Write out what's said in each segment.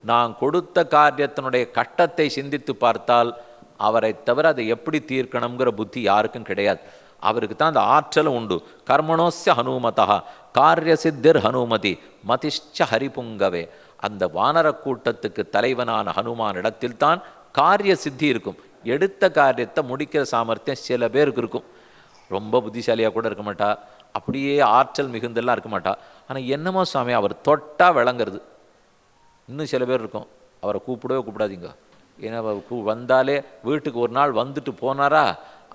நான் கொடுத்த காரியத்தினுடைய கட்டத்தை சிந்தித்து பார்த்தால் அவரை தவிர அதை எப்படி தீர்க்கணுங்கிற புத்தி யாருக்கும் கிடையாது. அவருக்கு தான் அந்த ஆற்றலும் உண்டு. கர்மணோஸ்ய ஹனுமதா காரிய சித்திர் ஹனுமதி மதிஷ்ச ஹரிபுங்கவே. அந்த வானர கூட்டத்துக்கு தலைவனான ஹனுமான் இடத்தில் தான் காரிய சித்தி இருக்கும். எடுத்த காரியத்தை முடிக்கிற சாமர்த்தியம் சில பேருக்கு இருக்கும். ரொம்ப புத்திசாலியாக கூட இருக்க மாட்டா, அப்படியே ஆற்றல் மிகுந்தெல்லாம் இருக்க மாட்டா. ஆனால் என்னமோ சுவாமி அவர் தொட்டா விளங்குறது. இன்னும் சில பேர் இருக்கும், அவரை கூப்பிடவே கூப்பிடாதீங்க. ஏன்னா வந்தாலே வீட்டுக்கு ஒரு நாள் வந்துட்டு போனாரா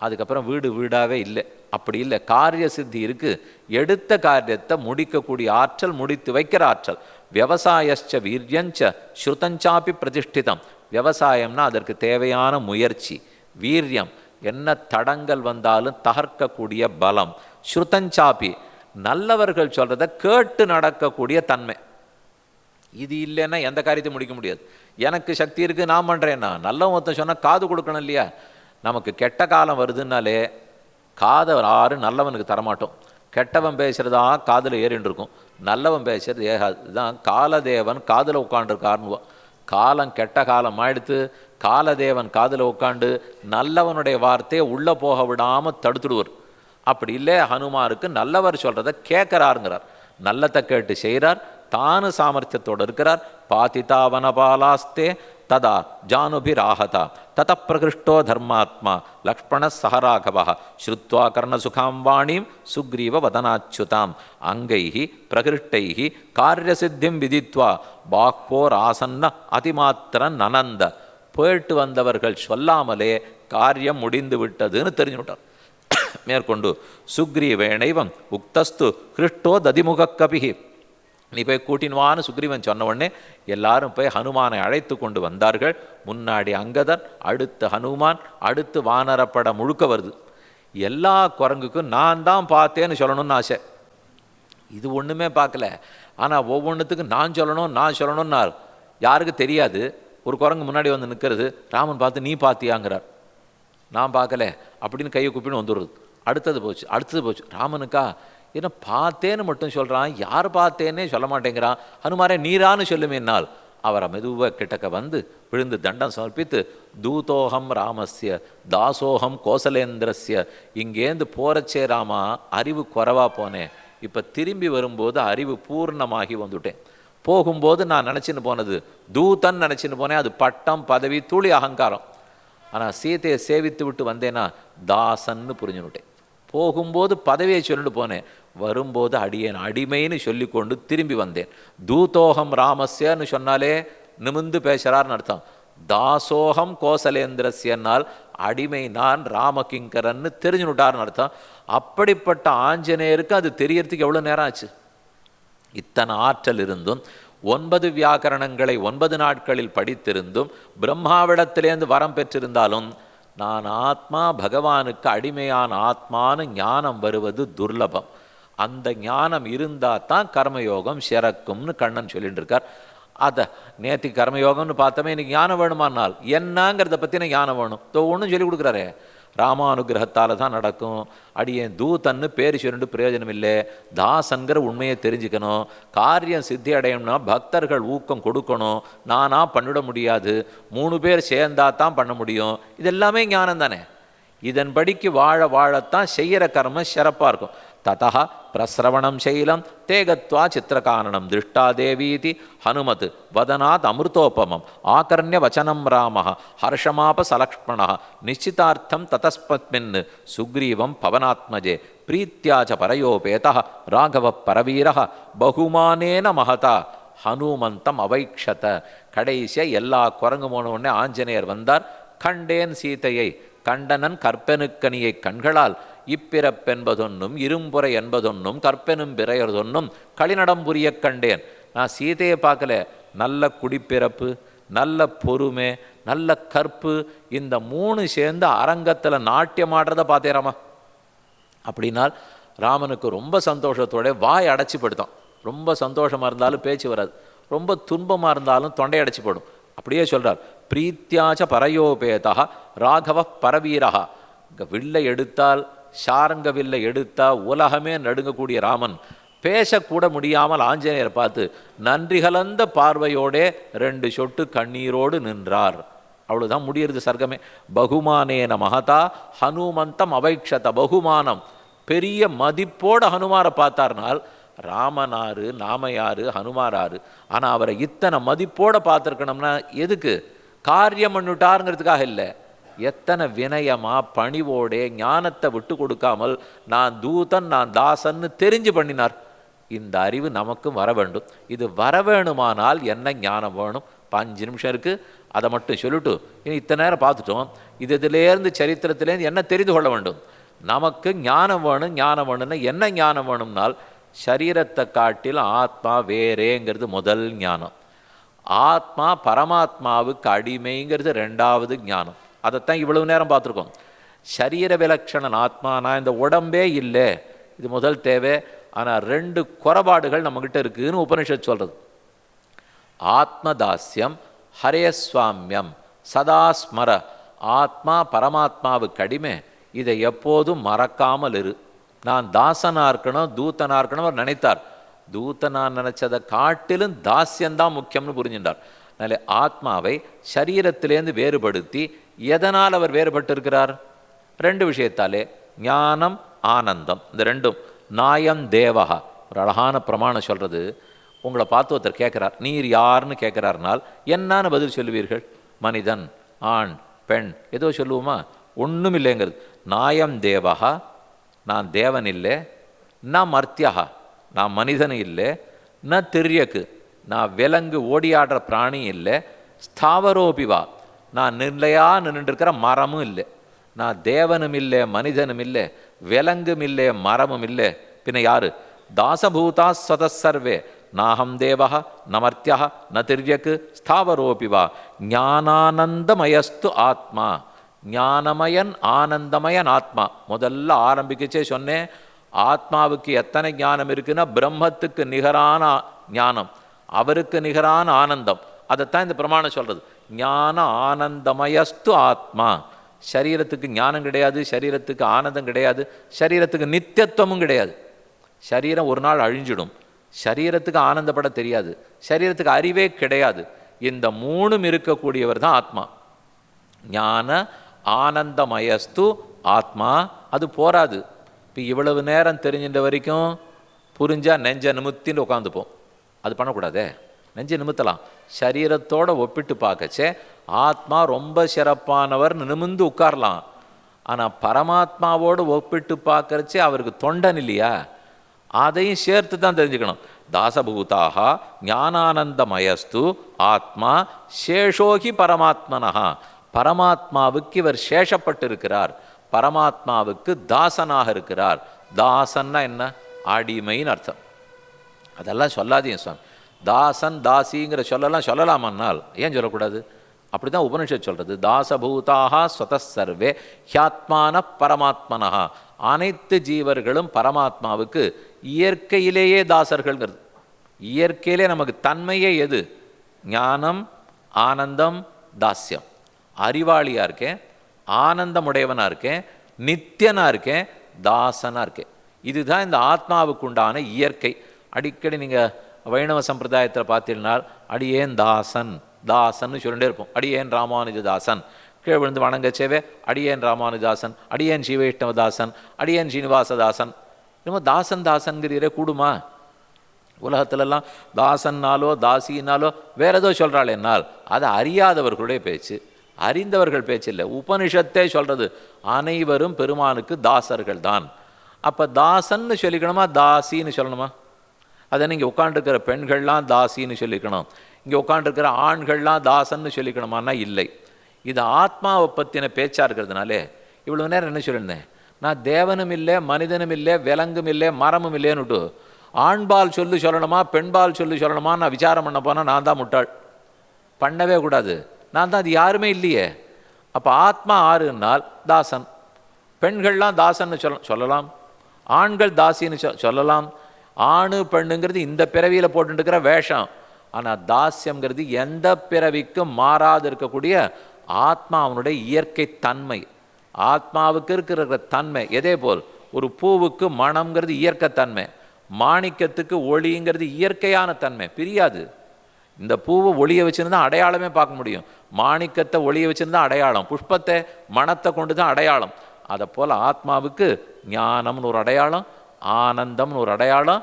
அதுக்கப்புறம் வீடு வீடாகவே இல்லை. அப்படி இல்லை, காரிய சித்தி இருக்குது. எடுத்த காரியத்தை முடிக்கக்கூடிய ஆற்றல், முடித்து வைக்கிற ஆற்றல். விவசாயச்ச வீரியஞ்ச ஸ்ருதஞ்சாப்பி பிரதிஷ்டிதம். விவசாயம்னா அதற்கு தேவையான முயற்சி, வீரியம், என்ன தடங்கள் வந்தாலும் தகர்க்கக்கூடிய பலம். ஸ்ருதஞ்சாப்பி நல்லவர்கள் சொல்கிறத கேட்டு நடக்கக்கூடிய தன்மை. இது இல்லைன்னா எந்த காரியத்தை முடிக்க முடியாது. எனக்கு சக்தி இருக்குது நான் பண்ணுறேன்னா, நல்லவன் ஒருத்தன் சொன்னால் காது கொடுக்கணும் இல்லையா? நமக்கு கெட்ட காலம் வருதுன்னாலே காதை யாரும் நல்லவனுக்கு தரமாட்டோம். கெட்டவன் பேசுகிறதா காதில் ஏறின்னு இருக்கும், நல்லவன் பேசுறது ஏகாது. இதுதான் காலதேவன் காதில் உட்காண்டிருக்காருன்னு. காலம் கெட்ட காலம் ஆயிடுத்து, காலதேவன் காதில் உட்காண்டு நல்லவனுடைய வார்த்தையை உள்ளே போக விடாமல் தடுத்துடுவார். அப்படி இல்லை, ஹனுமாருக்கு நல்லவர் சொல்கிறத கேட்குறாருங்கிறார், நல்லத்தை கேட்டு செய்கிறார், தானு சாமர்த்தியத்தோடு இருக்கிறார். பாதிதா வனபாலாஸ்தே ததா ஜானுபிராஹதா தத பிரகிருஷ்டோ தர்மாத்மா லக்ஷ்மண சஹராகவ ஸ்ருத்வா கர்ணசுகாம் வாணீம் சுக்ரீவ வதனாச்சுதாம் அங்கைஹி பிரகிருஷ்டைஹி காரியசித்திம் விதித்வா பாஹ்வோர் ஆசன்ன அதிமாத்திரன் நனந்த. போயிட்டு வந்தவர்கள் சொல்லாமலே காரியம் முடிந்து விட்டதுன்னு தெரிஞ்சு விட்டார். மேற்கொண்டு சுக்ரீவேணைவம் உக்தஸ்து கிருஷ்டோ ததிமுக கபிஹி. நீ போய் கூட்டின்வான்னு சுக்ரீவன் சொன்ன உடனே எல்லாரும் போய் ஹனுமானை அழைத்து கொண்டு வந்தார்கள். முன்னாடி அங்கதன், அடுத்து ஹனுமான், அடுத்து வானரப்பட முழுக்க வருது. எல்லா குரங்குக்கும் நான் தான் பார்த்தேன்னு சொல்லணும்னு ஆசை. இது ஒன்றுமே பார்க்கல, ஆனால் ஒவ்வொன்றுத்துக்கும் நான் சொல்லணும்னா யாருக்கு தெரியாது. ஒரு குரங்கு முன்னாடி வந்து நிற்கிறது, ராமன் பார்த்து நீ பார்த்தியாங்கிறார், நான் பார்க்கல அப்படின்னு கையை குப்பின்னு வந்துடுறது. அடுத்தது போச்சு. ராமனுக்கா ஏன்னா பார்த்தேன்னு மட்டும் சொல்கிறான், யார் பார்த்தேன்னே சொல்ல மாட்டேங்கிறான். ஹனுமாரே நீரான்னு சொல்லுமேனால் அவரை மெதுவாக கிட்டக்க வந்து விழுந்து தண்டம் சமர்ப்பித்து, தூதோகம் ராமஸ்ய தாசோகம் கோசலேந்திரஸ்ய. இங்கேருந்து போகிறச்சே ராமா அறிவு குறைவாக போனேன், இப்போ திரும்பி வரும்போது அறிவு பூர்ணமாகி வந்துட்டேன். போகும்போது நான் நினச்சின்னு போனது தூதன் நினச்சின்னு போனேன், அது பட்டம் பதவி துளி அகங்காரம். ஆனால் சீதையை சேவித்து விட்டு வந்தேன்னா தாசன்னு புரிஞ்சுனுட்டேன். போகும்போது பதவியை சொல்லிட்டு போனேன், வரும்போது அடியேன் அடிமைன்னு சொல்லி கொண்டு திரும்பி வந்தேன். தூதோகம் ராமஸ்யன்னு சொன்னாலே நிமிந்து பேசுகிறார்னு அர்த்தம். தாசோகம் கோசலேந்திரஸ்யன்னால் அடிமை நான் ராமகிங்கரன்னு தெரிஞ்சுனுட்டார்னு அர்த்தம். அப்படிப்பட்ட ஆஞ்சநேயருக்கு அது தெரியறதுக்கு எவ்வளோ நேரம் ஆச்சு? இத்தனை ஆற்றல் இருந்தும் 9 வியாக்கரணங்களை 9 நாட்களில் படித்திருந்தும் பிரம்மாவிடத்திலேருந்து வரம் பெற்றிருந்தாலும் நான் ஆத்மா பகவானுக்கு அடிமையான ஆத்மானு ஞானம் வருவது துர்லபம். அந்த ஞானம் இருந்தால் தான் கர்மயோகம் சிறக்கும்னு கண்ணன் சொல்லிட்டு இருக்கார். அதை நேற்று கர்மயோகம்னு பார்த்தோமே, இன்னைக்கு ஞானம் வேணுமானால் என்னங்கிறத பற்றின ஞானம் வேணும். ஒன்றும் சொல்லி கொடுக்குறாரே, ராமானுகிரகத்தால் தான் நடக்கும். அடியேன் தூதன்னு பேர் சொல்லிட்டு பிரயோஜனம் இல்லை, தாசன்கிற உண்மையை தெரிஞ்சுக்கணும். காரியம் சித்தி அடையணும்னா பக்தர்கள் ஊக்கம் கொடுக்கணும், நானாக பண்ணிட முடியாது, 3 பேர் சேர்ந்தா தான் பண்ண முடியும். இது எல்லாமே ஞானம் தானே. இதன்படிக்கு வாழத்தான் செய்கிற கர்மம் சிறப்பாக இருக்கும். ததா பிரஸ்ரவணம் சைலம் தேகத்வா சித்திரகாரணம் திருஷ்டா தேவீதி ஹனுமத் வதனாத் அமிர்தோபமம் ஆகர்ணிய வச்சனம் ராம ஹர்ஷமாப சலக்ஷ்மண நிச்சிதார்த்தம் ததஸ்மத்மின் சுக்ரீவம் பவனாத்மஜே பிரீத்யாச்ச பரயோபேத ராகவ பரவீர பகுமானேன மகதா ஹனுமந்தம் அவைக்ஷத. கடைசியாக எல்லா குரங்கு போன உடனே ஆஞ்சநேயர் வந்தார். கண்டேன் சீதையை, கண்டனன் கற்பனுக்கணியை கண்களால் இப்பிறப்பென்பதொன்னும் இரும்புரை என்பதொன்னும் கற்பெனும் பிறையதொன்னும் களிநடம் புரிய கண்டேன். நான் சீதையை பார்க்கல, நல்ல குடிப்பிறப்பு, நல்ல பொறுமை, நல்ல கற்பு, இந்த 3 சேர்ந்து அரங்கத்தில் நாட்டியம் ஆடுறத பார்த்தேராமா. அப்படின்னால் ராமனுக்கு ரொம்ப சந்தோஷத்தோட வாய் அடைச்சி படுத்தான். ரொம்ப சந்தோஷமாக இருந்தாலும் பேச்சு வராது, ரொம்ப துன்பமாக இருந்தாலும் தொண்டை அடைச்சி படும். அப்படியே சொல்கிறார், பிரீத்தியாச்ச பரயோபேதா ராகவ பரவீரா. வில்லை எடுத்தால், ஷாரங்க வில்லை எடுத்தால் உலகமே நடுங்கக்கூடிய ராமன் பேசக்கூட முடியாமல் ஆஞ்சநேயரை பார்த்து நன்றி கலந்த பார்வையோடே 2 சொட்டு கண்ணீரோடு நின்றார். அவ்வளோதான் முடியறது சர்க்கமே. பகுமானேன மகதா ஹனுமந்தம் அவைக்ஷத. பகுமானம், பெரிய மதிப்போட ஹனுமாரை பார்த்தார்னால் ராமனாரு நாமையாரு ஹனுமாராரு. ஆனால் அவரை இத்தனை மதிப்போட பார்த்துருக்கணும்னா எதுக்கு? காரியம் பண்ணிட்டாருங்கிறதுக்காக இல்லை. எத்தனை வினயமா பணிவோடே ஞானத்தை விட்டு கொடுக்காமல் நான் தூதன் நான் தாசன்னு தெரிஞ்சு பண்ணினார். இந்த அறிவு நமக்கும் வர வேண்டும். இது வர வேணுமானால் என்ன ஞானம் வேணும்? 5 நிமிஷம் இருக்குது, அதை மட்டும் சொல்லிட்டு இனி இத்தனை நேரம் பார்த்துட்டோம். இதுலேருந்து சரித்திரத்திலேருந்து என்ன தெரிந்து கொள்ள வேண்டும்? நமக்கு ஞானம் வேணும். ஞானம் வேணும்னா என்ன ஞானம் வேணும்னால் சரீரத்தை காட்டில் ஆத்மா வேறேங்கிறது முதல் ஞானம். ஆத்மா பரமாத்மாவுக்கு அடிமைங்கிறது 2வது ஞானம். அதைத்தான் இவ்வளவு நேரம் பார்த்துருக்கோம். சரீர விலட்சணன் ஆத்மா, நான் இந்த உடம்பே இல்லை, இது முதல் தேவை. ஆனால் 2 குறைபாடுகள் நம்மக்கிட்ட இருக்குதுன்னு உபனிஷத் சொல்கிறது. ஆத்மதாஸ்யம் ஹரேஸ்வாமியம் சதா ஸ்மர. ஆத்மா பரமாத்மாவுக்கு அடிமை, இதை எப்போதும் மறக்காமல் இரு. நான் தாசனாக இருக்கணும் தூத்தனாக இருக்கணும் அவர் நினைத்தார். தூத்தனாக நினைச்சதை காட்டிலும் தாசியந்தான் முக்கியம்னு புரிஞ்சின்றார். அதனால ஆத்மாவை சரீரத்திலேருந்து வேறுபடுத்தி எதனால் அவர் வேறுபட்டு இருக்கிறார்? 2 விஷயத்தாலே, ஞானம் ஆனந்தம். இந்த 2ம். நாயம் தேவகா, ஒரு அழகான பிரமாணம் சொல்கிறது. உங்களை பார்த்து ஒருத்தர் கேட்குறார், நீர் யாருன்னு கேட்குறாருனால் என்னன்னு பதில் சொல்லுவீர்கள்? மனிதன், ஆண், பெண், ஏதோ சொல்லுவோமா? ஒன்றும் இல்லைங்கிறது. நாயம் தேவகா, நான் தேவன் இல்லை. நான் மர்த்தியகா, நான் மனிதன் இல்லை. ந திரியக்கு, நான் விலங்கு ஓடியாடுற பிராணி இல்லை. ஸ்தாவரோபிவா, நான் நிலையா நின்றுருக்கிற மரமும் இல்லை. நான் தேவனும் இல்லை மனிதனும் இல்லை விலங்கும் இல்லை மரமும் இல்லை. பின்ன யாரு? தாசபூதா சதசர்வே நாஹம் தேவா நமர்த்தியா ந திரியக்கு ஸ்தாவரோபிவா ஞானானந்தமயஸ்து ஆத்மா. ஞானமயன் ஆனந்தமயன் ஆத்மா. முதல்ல ஆரம்பிக்கச்சே சொன்னேன், ஆத்மாவுக்கு எத்தனை ஞானம் இருக்குன்னா பிரம்மத்துக்கு நிகரான ஞானம், அவருக்கு நிகரான ஆனந்தம். அதைத்தான் இந்த பிரமாணம் சொல்கிறது. ஞான ஆனந்தமயஸ்து ஆத்மா. சரீரத்துக்கு ஞானம் கிடையாது, சரீரத்துக்கு ஆனந்தம் கிடையாது, சரீரத்துக்கு நித்தியத்துவமும் கிடையாது. சரீரம் ஒரு நாள் அழிஞ்சிடும். சரீரத்துக்கு ஆனந்தப்பட தெரியாது, சரீரத்துக்கு அறிவே கிடையாது. இந்த 3ம் இருக்கக்கூடியவர் தான் ஆத்மா. ஞான ஆனந்தமயஸ்து ஆத்மா. அது போராது. இப்போ இவ்வளவு நேரம் தெரிஞ்சின்ற வரைக்கும் புரிஞ்சால் நெஞ்ச நிமித்தின்னு உட்காந்துப்போம். அது பண்ணக்கூடாதே. நெஞ்சு நிமித்தலாம். சரீரத்தோடு ஒப்பிட்டு பார்க்கச்சே ஆத்மா ரொம்ப சிறப்பானவர்னு நிமிந்து உட்காரலாம். ஆனால் பரமாத்மாவோடு ஒப்பிட்டு பார்க்கறச்சே அவருக்கு தொண்டன் இல்லையா? அதையும் சேர்த்து தான் தெரிஞ்சுக்கணும். தாசபூதாக ஞானானந்தமயஸ்து ஆத்மா சேஷோகி பரமாத்மனஹா. பரமாத்மாவுக்கு இவர் சேஷப்பட்டு இருக்கிறார், பரமாத்மாவுக்கு தாசனாக இருக்கிறார். தாசன்னா என்ன? அடிமைன்னு அர்த்தம். அதெல்லாம் சொல்லாதீங்க சுவாமி. தாசன் தாசிங்கிற சொல்லலாமன்னால் ஏன் சொல்லக்கூடாது? அப்படி தான் உபனிஷத் சொல்கிறது. தாசபூதாக ஸ்வதசர்வே ஹியாத்மான பரமாத்மனஹா. அனைத்து ஜீவர்களும் பரமாத்மாவுக்கு இயற்கையிலேயே தாசர்கள்ங்கிறது. இயற்கையிலே நமக்கு தன்மையே எது? ஞானம், ஆனந்தம், தாஸ்யம். அறிவாளியாக இருக்கேன், ஆனந்தமுடையவனாக இருக்கேன், நித்தியனாக இருக்கேன், தாசனாக இருக்கேன். இதுதான் இந்த ஆத்மாவுக்கு உண்டான இயற்கை. அடிக்கடி நீங்கள் வைணவ சம்பிரதாயத்தில் பார்த்தீங்கன்னா அடியேன் தாசன் தாசன்னு சொல்லிட்டே இருப்போம். அடியேன் ராமானுஜதாசன். கீழே விழுந்து வணங்கச்சேவே அடியேன் ராமானுஜதாசன், அடியேன் ஸ்ரீவைஷ்ணவதாசன், அடியேன் ஸ்ரீனிவாசதாசன். இன்னும் தாசன் தாசன்கிறீரே கூடுமா? உலகத்திலெல்லாம் தாசன்னாலோ தாசினாலோ வேற ஏதோ சொல்கிறாள் என்னால் அது அறியாதவர்களுடைய பேச்சு, அறிந்தவர்கள் பேச்சு இல்லை. உபனிஷத்தே சொல்கிறது அனைவரும் பெருமானுக்கு தாசர்கள் தான். அப்போ தாசன்னு சொல்லிக்கணுமா தாசின்னு சொல்லணுமா? அதை இங்கே உட்காண்டிருக்கிற பெண்கள்லாம் தாசின்னு சொல்லிக்கணும், இங்கே உட்காண்டிருக்கிற ஆண்கள்லாம் தாசன்னு சொல்லிக்கணுமான்னா இல்லை. இது ஆத்மாவை பற்றின பேச்சாக இருக்கிறதுனாலே இவ்வளோ நேரம் என்ன சொல்லியிருந்தேன், நான் தேவனும் இல்லை மனிதனும் இல்லை விலங்கும் இல்லை மரமும் இல்லைன்னுட்டு ஆண்பால் சொல்லணுமா பெண்பால் சொல்லணுமா நான் விசாரம் பண்ண போனால் நான் தான் முட்டாள். பண்ணவே கூடாது. நான் தான் அது யாருமே இல்லையே. அப்போ ஆத்மா ஆறுனால் தாசன், பெண்கள்லாம் தாசன்னு சொல்லலாம், ஆண்கள் தாசின்னு சொல்லலாம். ஆணு பெண்ணுங்கிறது இந்த பிறவியில் போட்டுருக்கிற வேஷம். ஆனால் தாஸ்யங்கிறது எந்த பிறவிக்கும் மாறாது இருக்கக்கூடிய ஆத்மா, அவனுடைய இயற்கை தன்மை. ஆத்மாவுக்கு இருக்கிற தன்மை எதே போல் ஒரு பூவுக்கு மணம்ங்கிறது இயற்கை தன்மை, மாணிக்கத்துக்கு ஒளிங்கிறது இயற்கையான தன்மை, பிரியாது. இந்த பூவை ஒளியை வச்சுருந்தா அடையாளமே பார்க்க முடியும். மாணிக்கத்தை ஒளியை வச்சுருந்தா அடையாளம், புஷ்பத்தை மனத்தை கொண்டு தான் அடையாளம். அதை போல் ஆத்மாவுக்கு ஞானம்னு ஒரு அடையாளம், ஆனந்தம்னு ஒரு அடையாளம்,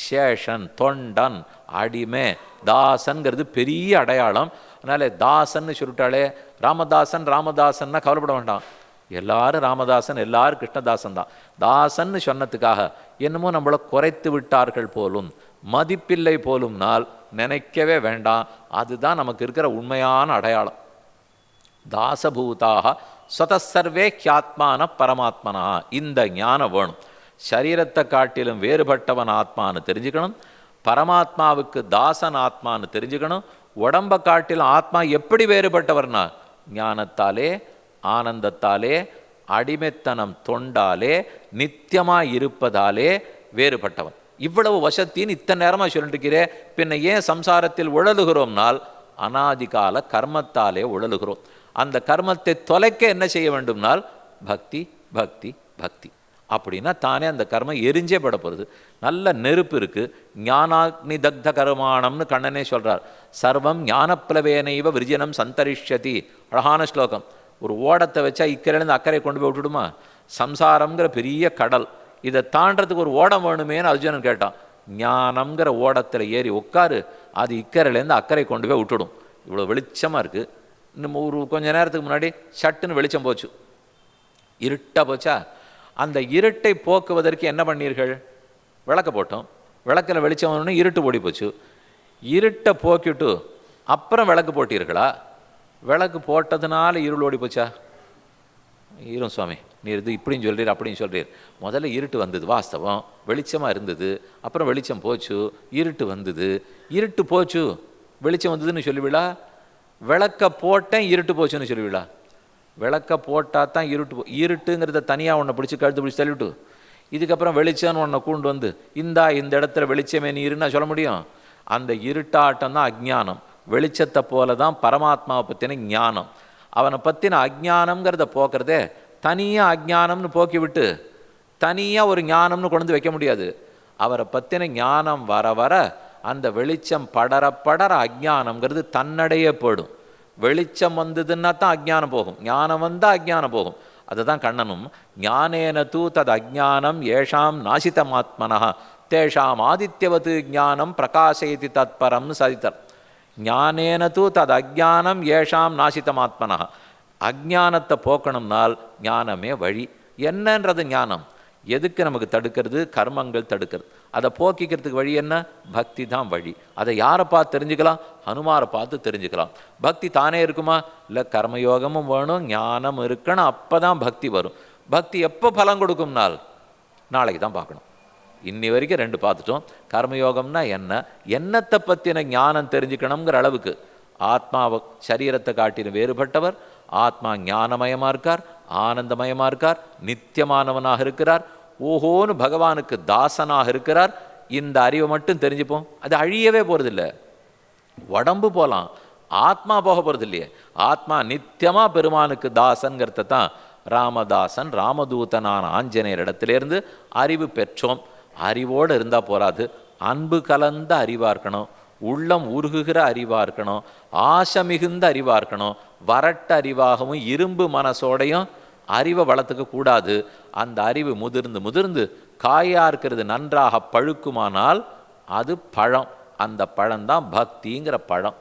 சேஷன் தொண்டன் அடிமை தாசன்கிறது பெரிய அடையாளம். அதனால தாசன்னு சொல்லிட்டாலே ராமதாசன் ராமதாசன்னா கவலைப்பட வேண்டாம், எல்லாரும் ராமதாசன் எல்லாரும் கிருஷ்ணதாசன் தான். தாசன்னு சொன்னதுக்காக என்னமோ நம்மளை குறைத்து விட்டார்கள் போலும், மதிப்பில்லை போலும்னால் நினைக்கவே வேண்டாம். அதுதான் நமக்கு இருக்கிற உண்மையான அடையாளம். தாசபூதாக ஸ்வதசர்வே ஹியாத்மான பரமாத்மனா. இந்த ஞானம் வேணும். சரீரத்தை காட்டிலும் வேறுபட்டவன் ஆத்மானு தெரிஞ்சுக்கணும், பரமாத்மாவுக்கு தாசன் ஆத்மானு தெரிஞ்சுக்கணும். உடம்பை காட்டிலும் ஆத்மா எப்படி வேறுபட்டவர்னா ஞானத்தாலே ஆனந்தத்தாலே அடிமைத்தனம் தொண்டாலே நித்தியமாக இருப்பதாலே வேறுபட்டவன். இவ்வளவு வசத்தின்னு இத்தனை நேரமாக சொல்லிட்டு இருக்கிறே, பின்ன ஏன் சம்சாரத்தில் உழலுகிறோம்னால் அனாதிகால கர்மத்தாலே உழலுகிறோம். அந்த கர்மத்தை தொலைக்க என்ன செய்ய வேண்டும்னால் பக்தி பக்தி பக்தி. அப்படின்னா தானே அந்த கர்மம் எரிஞ்சே பட போகிறது. நல்ல நெருப்பு இருக்குது, ஞானாக்னி தக்த கர்மாணம்னு கண்ணனே சொல்கிறார். சர்வம் ஞானப்பிளவேனைவ விருஜனம் சந்தரிஷ்யதி. அழகான ஸ்லோகம். ஒரு ஓடத்தை வச்சா இக்கரையிலேருந்து அக்கறை கொண்டு போய் விட்டுடுமா? சம்சாரம்ங்கிற பெரிய கடல், இதை தாண்டறதுக்கு ஒரு ஓடம் வேணுமேனு அர்ஜுனன் கேட்டான். ஞானம்ங்கிற ஓடத்தில் ஏறி உட்காரு, அது இக்கரையிலேருந்து அக்கறை கொண்டு போய் விட்டுடும். இவ்வளோ வெளிச்சமாக இருக்குது. இன்னும் ஒரு கொஞ்ச நேரத்துக்கு முன்னாடி சட்டுன்னு வெளிச்சம் போச்சு, இருட்டாக போச்சா? அந்த இருட்டை போக்குவதற்கு என்ன பண்ணீர்கள்? விளக்க போட்டோம். விளக்கில் வெளிச்சம் வரணும்னு இருட்டு ஓடி போச்சு. இருட்டை போக்கிட்டு அப்புறம் விளக்கு போட்டீர்களா? விளக்கு போட்டதுனால இருள் ஓடி போச்சா? ஈரும் சுவாமி, நீர் இது இப்படின்னு சொல்கிறீர் அப்படின்னு சொல்கிறீர். முதல்ல இருட்டு வந்தது, வாஸ்தவம். வெளிச்சமாக இருந்தது, அப்புறம் வெளிச்சம் போச்சு, இருட்டு வந்தது. இருட்டு போச்சு வெளிச்சம் வந்ததுன்னு சொல்லுவிழா? விளக்க போட்டேன் இருட்டு போச்சுன்னு சொல்லுவிழா? விளக்க போட்டால் தான் இருட்டுங்கிறத தனியாக ஒன்றை பிடிச்சி கழுத்து பிடிச்சி தள்ளிவிட்டு இதுக்கப்புறம் வெளிச்சம்னு ஒன்றை கூண்டு வந்து இந்த இடத்துல வெளிச்சமே நீருன்னா சொல்ல முடியும்? அந்த இருட்டாட்டம் தான் அஜ்ஞானம். வெளிச்சத்தை போல தான் பரமாத்மாவை பற்றின ஞானம். அவனை பற்றின அஜ்ஞானம்ங்கிறத போக்குறதே தனியாக அஜ்ஞானம்னு போக்கி விட்டு தனியாக ஒரு ஞானம்னு கொண்டு வந்து வைக்க முடியாது. அவரை பற்றின ஞானம் வர வர அந்த வெளிச்சம் படர படர அஜ்ஞானம்ங்கிறது தன்னடையே போயிடும். வெளிச்சம் வந்ததுன்னா தான் அஜ்ஞானம் போகும், ஞானம் வந்தால் அஜ்ஞானம் போகும். அதுதான் கண்ணனும் ஞானேன தூ தது அஜ்ஞானம் ஏஷாம் நாசிதமாத்மனா தேஷாம் ஆதித்யவது ஞானம் பிரகாசயதி தத்பரம்னு சாதித்தார். ஞானேன தூ தது அஜ்ஞானம் ஏஷாம் நாசிதமாத்மனா. அஜ்ஞானத்தை போக்கணும்னால் ஞானமே வழி. என்னன்றது ஞானம் எதுக்கு நமக்கு தடுக்கிறது? கர்மங்கள் தடுக்கிறது. அதை போக்கிக்கிறதுக்கு வழி என்ன? பக்தி தான் வழி. அதை யாரை பார்த்து தெரிஞ்சுக்கலாம்? ஹனுமாரை பார்த்து தெரிஞ்சுக்கலாம். பக்தி தானே இருக்குமா? இல்லை, கர்மயோகமும் வேணும், ஞானம் இருக்கணும், அப்போ தான் பக்தி வரும். பக்தி எப்போ பலம் கொடுக்கும்னால் நாளைக்கு தான் பார்க்கணும். இன்னி வரைக்கும் 2 பார்த்துட்டோம். கர்மயோகம்னா என்ன, என்னத்தை பற்றின ஞானம் தெரிஞ்சுக்கணுங்கிற அளவுக்கு ஆத்மாவை சரீரத்தை காட்டிலும் வேறுபட்டவர். ஆத்மா ஞானமயமாக இருக்கார், ஆனந்தமயமாக இருக்கார், நித்தியமானவனாக இருக்கிறார், ஓஹோன்னு பகவானுக்கு தாசனாக இருக்கிறார். இந்த அறிவை மட்டும் தெரிஞ்சுப்போம். அது அழியவே போகிறதில்லை. உடம்பு போகலாம், ஆத்மா போக போகிறது இல்லையே. ஆத்மா நித்தியமாக பெருமானுக்கு தாசன்கிறத தான் ராமதாசன் ராமதூதனான ஆஞ்சநேயர் இடத்துலேருந்து அறிவு பெற்றோம். அறிவோடு இருந்தால் போராது, அன்பு கலந்த அறிவாக இருக்கணும், உள்ளம் உருகுகிற அறிவாக இருக்கணும், ஆசை மிகுந்த அறிவாக இருக்கணும். வரட்ட அறிவாகவும் இரும்பு மனசோடையும் அறிவை வளர்த்துக்க கூடாது. அந்த அறிவு முதிர்ந்து முதிர்ந்து காயாக இருக்கிறது நன்றாக பழுக்குமானால் அது பழம். அந்த பழம்தான் பக்திங்கிற பழம்.